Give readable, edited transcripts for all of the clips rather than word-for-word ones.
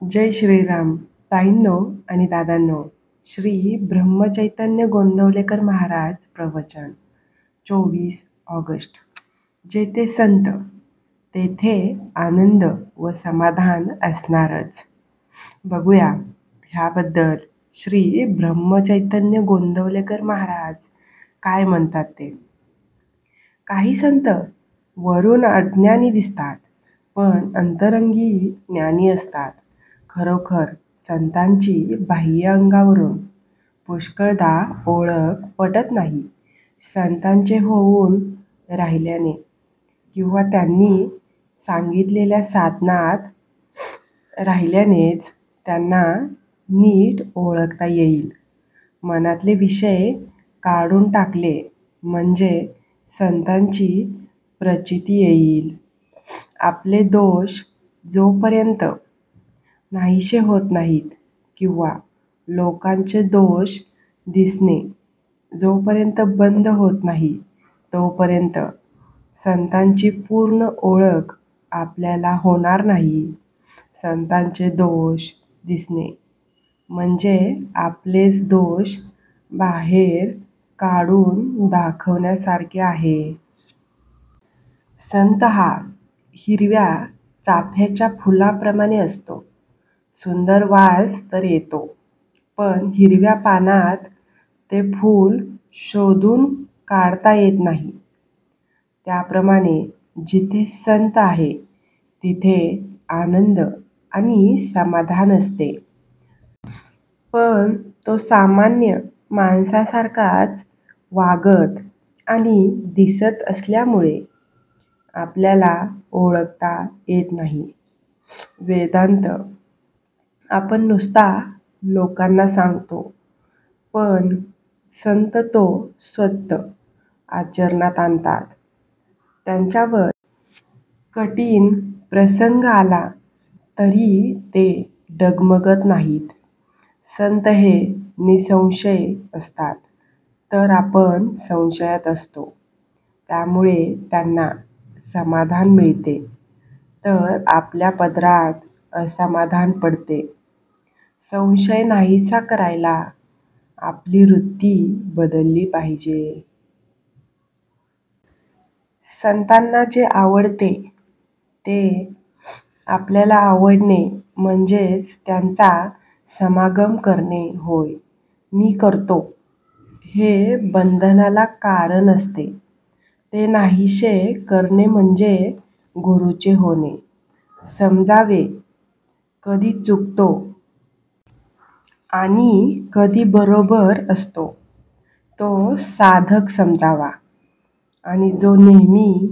जय श्रीराम. ताईंनो आणि दादांनो, श्री ब्रह्मचैतन्य गोंदवलेकर महाराज प्रवचन 24 ऑगस्ट. जेथे संत तेथे आनंद व समाधान असणारच. बघूया ह्याबद्दल श्री ब्रह्मचैतन्य गोंदवलेकर महाराज काय म्हणतात ते. काही संत वरून अज्ञानी दिसतात, पण अंतरंगी ज्ञानी असतात. खरोखर संतांची बाह्य अंगावरून पुष्कळदा ओळख पटत नाही. संतांचे होऊन राहिल्याने किंवा त्यांनी सांगितलेल्या साधनात राहिल्यानेच त्यांना नीट ओळखता येईल. मनातले विषय काढून टाकले म्हणजे संतांची प्रचिती येईल. आपले दोष जोपर्यंत नाहीसे होत नाहीत किंवा लोकांचे दोष दिसणे जोपर्यंत बंद होत नाही, तोपर्यंत संतांची पूर्ण ओळख आपल्याला होणार नाही. संतांचे दोष दिसणे म्हणजे आपलेच दोष बाहेर काढून दाखवण्यासारखे आहे. संत हा हिरव्या चाफ्याच्या फुलाप्रमाणे असतो. सुंदर वास तर येतो, पण हिरव्या पानात ते फूल शोधून काढता येत नाही. त्याप्रमाणे जिथे संत आहे तिथे आनंद आणि समाधान असते. पण तो सामान्य माणसासारखाच वागत आणि दिसत असल्यामुळे आपल्याला ओळखता येत नाही. वेदांत आपण नुसता लोकांना सांगतो, पण संत तो स्वतः आचरणात आणतात. त्यांच्यावर कठीण प्रसंग आला तरी ते डगमगत नाहीत. संत हे निसंशय असतात, तर आपण संशयात असतो. त्यामुळे त्यांना समाधान मिळते, तर आपल्या पदरात असमाधान पडते. संशय नाहीसा करायला आपली वृत्ती बदलली पाहिजे. संतांना जे आवडते ते आपल्याला आवडणे म्हणजेच त्यांचा समागम करणे होय. मी करतो हे बंधनाला कारण असते. ते नाहीसे करणे म्हणजे गुरूचे होणे. समजावे कधी चुकतो आणि कधी बरोबर असतो तो साधक समजावा, आणि जो नेहमी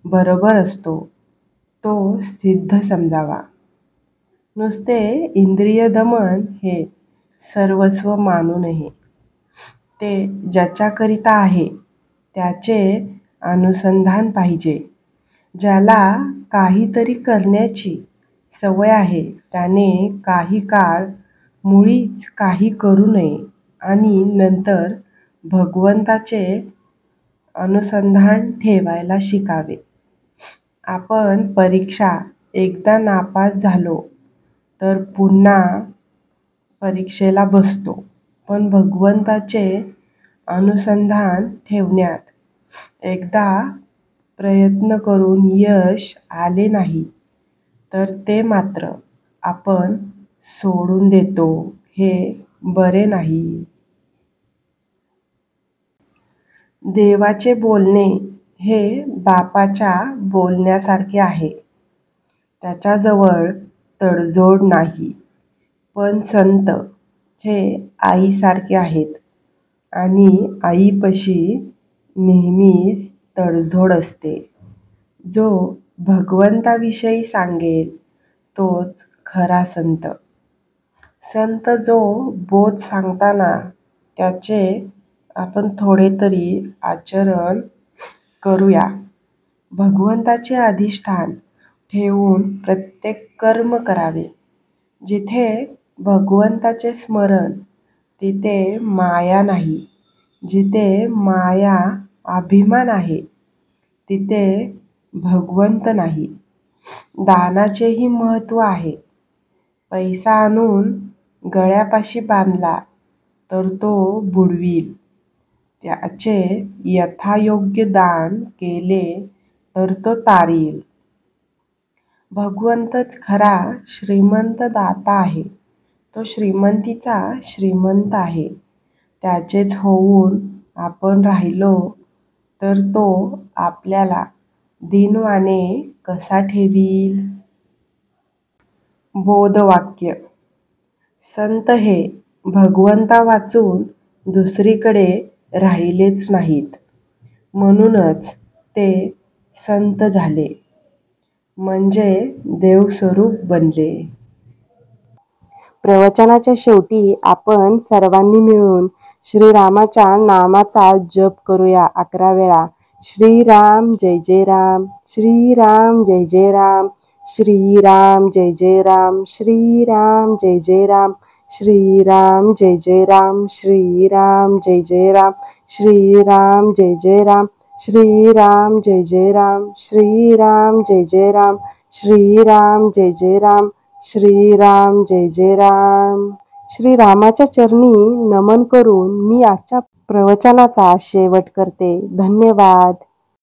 बरोबर असतो तो सिद्ध समजावा. नुसते इंद्रिय दमन हे सर्वस्व मानू नये. ते ज्याच्याकरिता आहे त्याचे अनुसंधान पाहिजे. ज्याला काहीतरी करण्याची सवय आहे त्याने काही काळ मुळीच काही करू नये आणि नंतर भगवंताचे अनुसंधान ठेवायला शिकावे. आपण परीक्षा एकदा नापास झालो तर पुन्हा परीक्षेला बसतो, पण भगवंताचे अनुसंधान ठेवण्यात एकदा प्रयत्न करून यश आले नाही तर ते मात्र आपण सोडून देतो, हे बरे नाही. देवाचे बोलणे हे बापाच्या बोलण्यासारखे आहे. त्याच्याजवळ तडजोड नाही. पण संत हे आईसारखे आहेत आणि आईपाशी नेहमीच तडजोड असते. जो भगवंताविषयी सांगेल तोच खरा संत. संत जो बोध सांगताना त्याचे आपण थोडे तरी आचरण करूया. भगवंताचे अधिष्ठान ठेवून प्रत्येक कर्म करावे. जिथे भगवंताचे स्मरण तिथे माया नाही. जिथे माया अभिमान आहे तिथे भगवंत नाही. दानाचेही महत्त्व आहे. पैसा आणून गळ्यापाशी बांधला तर तो बुडवील, त्याचे यथायोग्य दान केले तर तो तारील. भगवंतच खरा श्रीमंत दाता आहे. तो श्रीमंतीचा श्रीमंत आहे. त्याचेच होऊन आपण राहिलो तर तो आपल्याला दीनवाणे कसा ठेवील? बोधवाक्य. संत हे भगवंता वाचून दुसरीकडे राहिलेच नाहीत, म्हणूनच ते संत झाले, म्हणजे देवस्वरूप बनले. प्रवचनाच्या शेवटी आपण सर्वांनी मिळून श्रीरामाच्या नामाचा जप करूया 11 वेळा. श्रीराम जय जय राम, श्रीराम जय जय राम, श्रीराम जय जय राम, श्रीराम जय जय राम, श्रीराम जय जय राम, श्रीराम जय जय राम, श्रीराम जय जय राम, श्रीराम जय जय राम, श्रीराम जय जय राम, श्रीराम जय जय राम, श्रीराम जय जय राम. श्रीरामाच्या चरणी नमन करून मी आजच्या प्रवचनाचा शेवट करते. धन्यवाद.